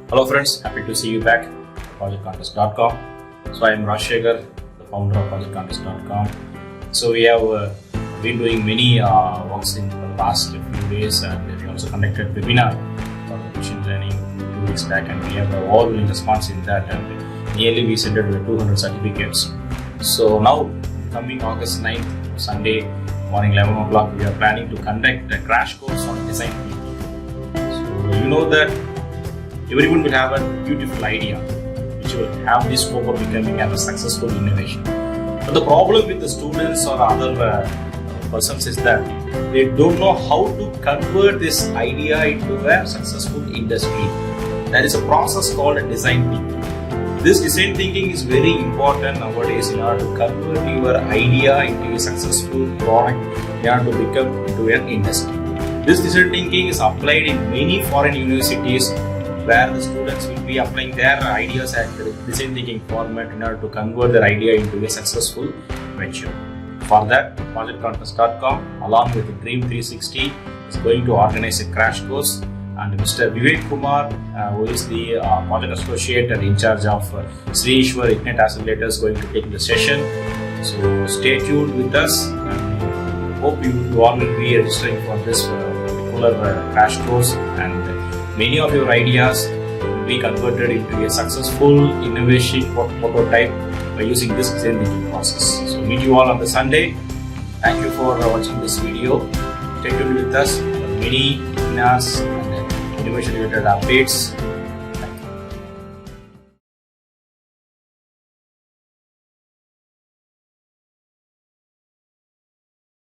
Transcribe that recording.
Hello friends, happy to see you back at projectcontest.com. So I am Rajasekar, the founder of projectcontest.com. So we have been doing many works in the past few days, and we also conducted a webinar for machine learning 2 weeks back, and we have a overwhelming response in that, and nearly we sent with 200 certificates. So now coming August 9th, Sunday morning 11 o'clock, we are planning to conduct a crash course on design thinking. So you know that everyone will have a beautiful idea which will have the scope of becoming a successful innovation. But the problem with the students or other persons is that they don't know how to convert this idea into a successful industry. There is a process called a design thinking. This design thinking is very important nowadays in order to convert your idea into a successful product, in order to become into an industry. This design thinking is applied in many foreign universities, where the students will be applying their ideas at the design thinking format in order to convert their idea into a successful venture. For that, projectcontest.com along with Dream 360 is going to organize a crash course, and Mr. Vivek Kumar, who is the project associate and in charge of Sri Ishwar Ignite Accelerator, is going to take the session. So stay tuned with us, and hope you all will be registering for this particular crash course, and many of your ideas will be converted into a successful innovation prototype by using this design thinking process. So meet you all on the Sunday. Thank you for watching this video. Stay tuned with us for many webinars and innovation related updates.